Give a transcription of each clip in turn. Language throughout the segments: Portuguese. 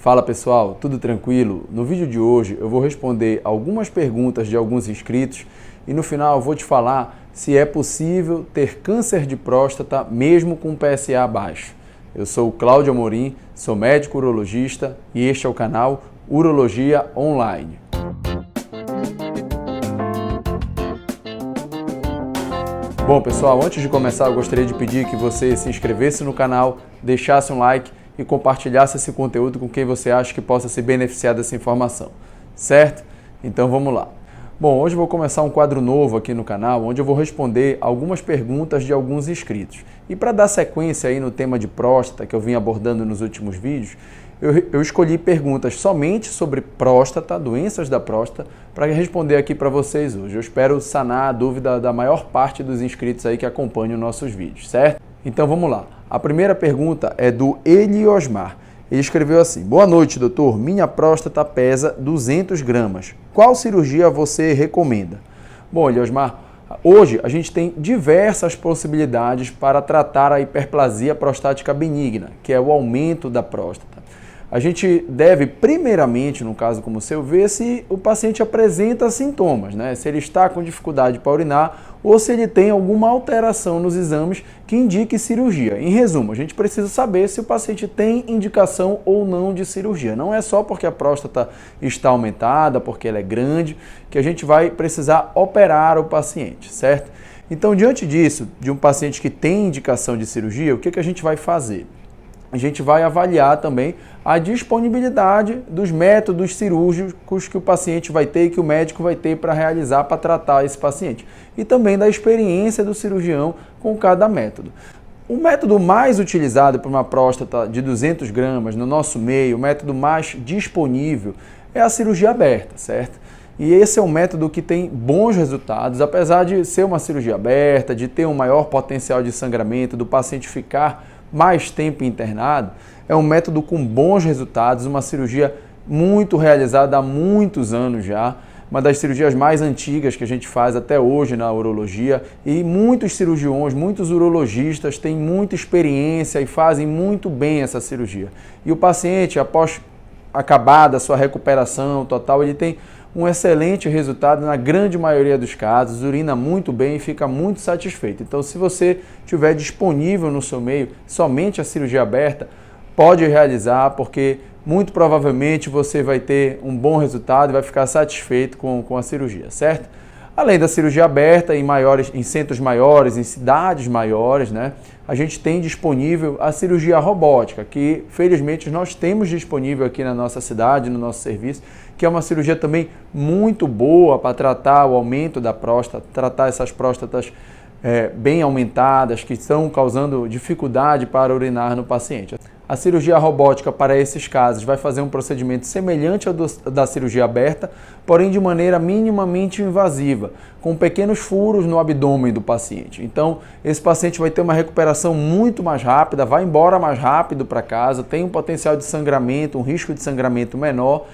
Fala pessoal, tudo tranquilo? No vídeo de hoje eu vou responder algumas perguntas de alguns inscritos e no final eu vou te falar se é possível ter câncer de próstata mesmo com PSA baixo. Eu sou o Cláudio Amorim, sou médico urologista e este é o canal Urologia Online. Bom pessoal, antes de começar eu gostaria de pedir que você se inscrevesse no canal, deixasse um like e compartilhasse esse conteúdo com quem você acha que possa se beneficiar dessa informação, certo? Então vamos lá. Bom, hoje eu vou começar um quadro novo aqui no canal, onde eu vou responder algumas perguntas de alguns inscritos. E para dar sequência aí no tema de próstata que eu vim abordando nos últimos vídeos, eu escolhi perguntas somente sobre próstata, doenças da próstata, para responder aqui para vocês hoje. Eu espero sanar a dúvida da maior parte dos inscritos aí que acompanham nossos vídeos, certo? Então vamos lá. A primeira pergunta é do Eliosmar. Ele escreveu assim: boa noite, doutor. Minha próstata pesa 200 gramas. Qual cirurgia você recomenda? Bom, Eliosmar, hoje a gente tem diversas possibilidades para tratar a hiperplasia prostática benigna, que é o aumento da próstata. A gente deve, primeiramente, no caso como o seu, ver se o paciente apresenta sintomas, né? Se ele está com dificuldade para urinar ou se ele tem alguma alteração nos exames que indique cirurgia. Em resumo, a gente precisa saber se o paciente tem indicação ou não de cirurgia. Não é só porque a próstata está aumentada, porque ela é grande, que a gente vai precisar operar o paciente, certo? Então, diante disso, de um paciente que tem indicação de cirurgia, o que a gente vai fazer? A gente vai avaliar também a disponibilidade dos métodos cirúrgicos que o paciente vai ter e que o médico vai ter para realizar, para tratar esse paciente. E também da experiência do cirurgião com cada método. O método mais utilizado para uma próstata de 200 gramas no nosso meio, o método mais disponível, é a cirurgia aberta, certo? E esse é um método que tem bons resultados, apesar de ser uma cirurgia aberta, de ter um maior potencial de sangramento, do paciente ficar mais tempo internado. É um método com bons resultados, uma cirurgia muito realizada há muitos anos já, uma das cirurgias mais antigas que a gente faz até hoje na urologia, e muitos cirurgiões, muitos urologistas têm muita experiência e fazem muito bem essa cirurgia. E o paciente, após acabada a sua recuperação total, ele tem um excelente resultado na grande maioria dos casos, urina muito bem e fica muito satisfeito. Então, se você tiver disponível no seu meio somente a cirurgia aberta, pode realizar, porque muito provavelmente você vai ter um bom resultado e vai ficar satisfeito com a cirurgia, certo? Além da cirurgia aberta, em centros maiores, em cidades maiores, né, a gente tem disponível a cirurgia robótica, que felizmente nós temos disponível aqui na nossa cidade, no nosso serviço, que é uma cirurgia também muito boa para tratar o aumento da próstata, tratar essas próstatas bem aumentadas, que estão causando dificuldade para urinar no paciente. A cirurgia robótica para esses casos vai fazer um procedimento semelhante ao da cirurgia aberta, porém de maneira minimamente invasiva, com pequenos furos no abdômen do paciente. Então, esse paciente vai ter uma recuperação muito mais rápida, vai embora mais rápido para casa, tem um potencial de sangramento, um risco de sangramento menor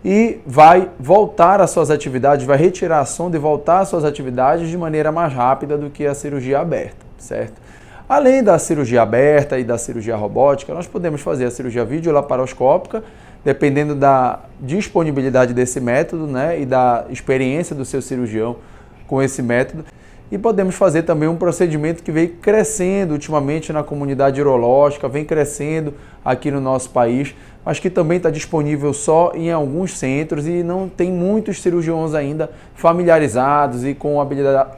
e vai voltar às suas atividades, vai retirar a sonda e voltar às suas atividades de maneira mais rápida do que a cirurgia aberta, certo? Além da cirurgia aberta e da cirurgia robótica, nós podemos fazer a cirurgia videolaparoscópica, dependendo da disponibilidade desse método, né, e da experiência do seu cirurgião com esse método. E podemos fazer também um procedimento que vem crescendo ultimamente na comunidade urológica, vem crescendo aqui no nosso país, mas que também está disponível só em alguns centros e não tem muitos cirurgiões ainda familiarizados e com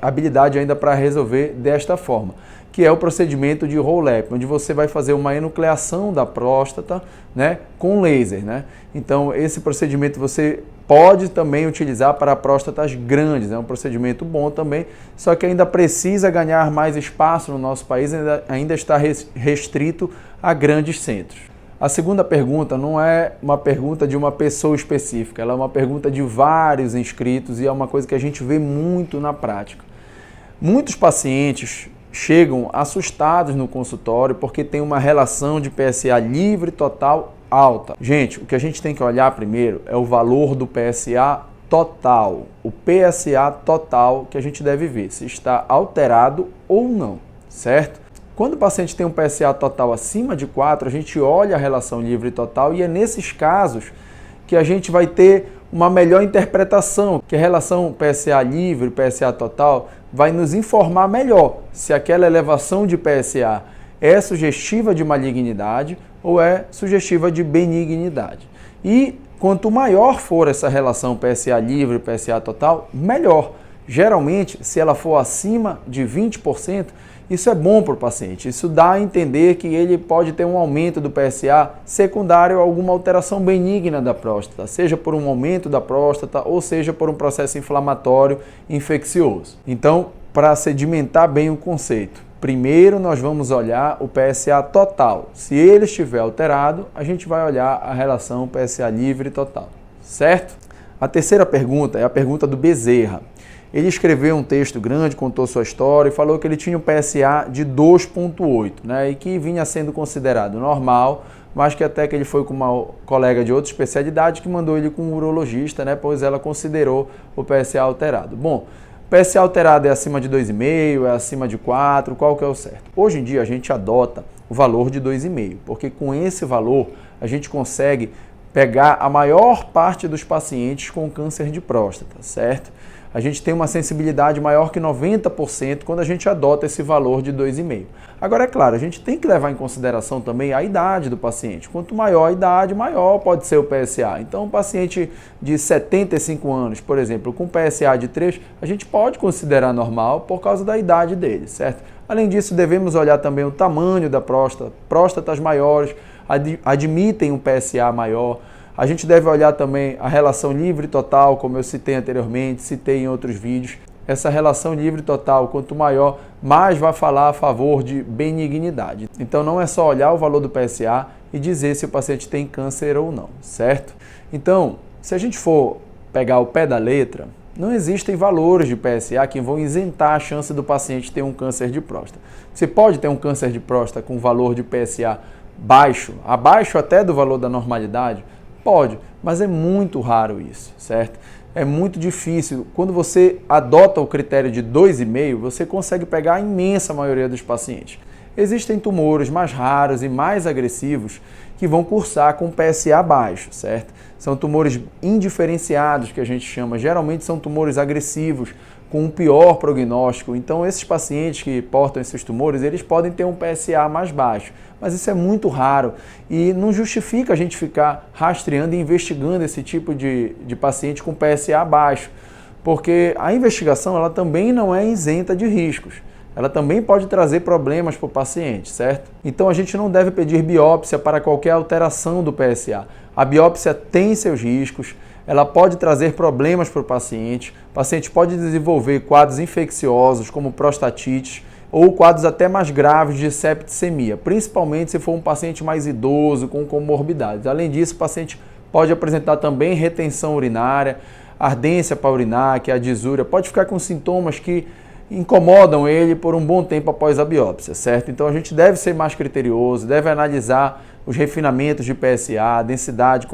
habilidade ainda para resolver desta forma, que é o procedimento de Roux-Lep, onde você vai fazer uma enucleação da próstata, né, com laser, né? Então, esse procedimento você pode também utilizar para próstatas grandes, é um procedimento bom também, só que ainda precisa ganhar mais espaço no nosso país, ainda está restrito a grandes centros. A segunda pergunta não é uma pergunta de uma pessoa específica, ela é uma pergunta de vários inscritos e é uma coisa que a gente vê muito na prática. Muitos pacientes chegam assustados no consultório porque tem uma relação de PSA livre total alta. Gente, o que a gente tem que olhar primeiro é o valor do PSA total, o PSA total que a gente deve ver, se está alterado ou não, certo? Quando o paciente tem um PSA total acima de 4, a gente olha a relação livre e total e é nesses casos que a gente vai ter uma melhor interpretação, que a relação PSA livre, PSA total, vai nos informar melhor se aquela elevação de PSA é sugestiva de malignidade ou é sugestiva de benignidade. E quanto maior for essa relação PSA livre, PSA total, melhor. Geralmente, se ela for acima de 20%, isso é bom para o paciente. Isso dá a entender que ele pode ter um aumento do PSA secundário a alguma alteração benigna da próstata, seja por um aumento da próstata ou seja por um processo inflamatório infeccioso. Então, para sedimentar bem o conceito, primeiro nós vamos olhar o PSA total. Se ele estiver alterado, a gente vai olhar a relação PSA livre total, certo? A terceira pergunta é a pergunta do Bezerra. Ele escreveu um texto grande, contou sua história e falou que ele tinha um PSA de 2,8, né, e que vinha sendo considerado normal, mas que até que ele foi com uma colega de outra especialidade que mandou ele com um urologista, né, pois ela considerou o PSA alterado. Bom, PSA alterado é acima de 2,5, é acima de 4, qual que é o certo? Hoje em dia a gente adota o valor de 2,5, porque com esse valor a gente consegue pegar a maior parte dos pacientes com câncer de próstata, certo? A gente tem uma sensibilidade maior que 90% quando a gente adota esse valor de 2,5. Agora, é claro, a gente tem que levar em consideração também a idade do paciente. Quanto maior a idade, maior pode ser o PSA. Então, um paciente de 75 anos, por exemplo, com PSA de 3, a gente pode considerar normal por causa da idade dele, certo? Além disso, devemos olhar também o tamanho da próstata. Próstatas maiores admitem um PSA maior. A gente deve olhar também a relação livre total, como eu citei anteriormente, citei em outros vídeos. Essa relação livre total, quanto maior, mais vai falar a favor de benignidade. Então não é só olhar o valor do PSA e dizer se o paciente tem câncer ou não, certo? Então, se a gente for pegar o pé da letra, não existem valores de PSA que vão isentar a chance do paciente ter um câncer de próstata. Você pode ter um câncer de próstata com valor de PSA baixo, abaixo até do valor da normalidade? Pode, mas é muito raro isso, certo? É muito difícil. Quando você adota o critério de 2,5, você consegue pegar a imensa maioria dos pacientes. Existem tumores mais raros e mais agressivos que vão cursar com PSA baixo, certo? São tumores indiferenciados, que a gente chama. Geralmente são tumores agressivos, com um pior prognóstico. Então, esses pacientes que portam esses tumores, eles podem ter um PSA mais baixo. Mas isso é muito raro e não justifica a gente ficar rastreando e investigando esse tipo de paciente com PSA baixo, porque a investigação ela também não é isenta de riscos. Ela também pode trazer problemas para o paciente, certo? Então a gente não deve pedir biópsia para qualquer alteração do PSA. A biópsia tem seus riscos, ela pode trazer problemas para o paciente pode desenvolver quadros infecciosos como prostatite, ou quadros até mais graves de septicemia, principalmente se for um paciente mais idoso, com comorbidades. Além disso, o paciente pode apresentar também retenção urinária, ardência para urinar, que é a disúria, pode ficar com sintomas que incomodam ele por um bom tempo após a biópsia, certo? Então a gente deve ser mais criterioso, deve analisar os refinamentos de PSA, a densidade,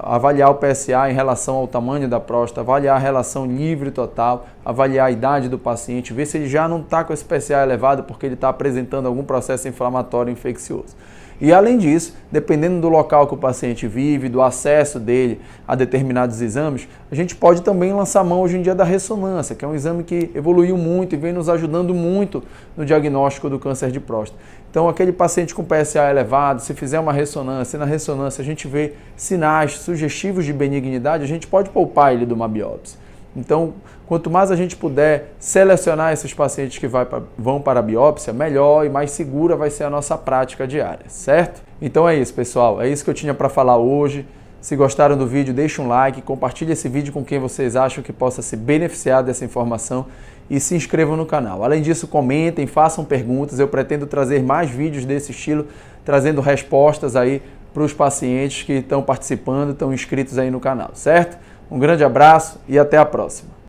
avaliar o PSA em relação ao tamanho da próstata, avaliar a relação livre total, avaliar a idade do paciente, ver se ele já não está com esse PSA elevado porque ele está apresentando algum processo inflamatório infeccioso. E além disso, dependendo do local que o paciente vive, do acesso dele a determinados exames, a gente pode também lançar mão hoje em dia da ressonância, que é um exame que evoluiu muito e vem nos ajudando muito no diagnóstico do câncer de próstata. Então, aquele paciente com PSA elevado, se fizer uma ressonância, e na ressonância a gente vê sinais sugestivos de benignidade, a gente pode poupar ele de uma biópsia. Então, quanto mais a gente puder selecionar esses pacientes que vão para a biópsia, melhor e mais segura vai ser a nossa prática diária, certo? Então é isso, pessoal. É isso que eu tinha para falar hoje. Se gostaram do vídeo, deixe um like, compartilhe esse vídeo com quem vocês acham que possa se beneficiar dessa informação e se inscrevam no canal. Além disso, comentem, façam perguntas. Eu pretendo trazer mais vídeos desse estilo, trazendo respostas aí para os pacientes que estão participando, estão inscritos aí no canal, certo? Um grande abraço e até a próxima.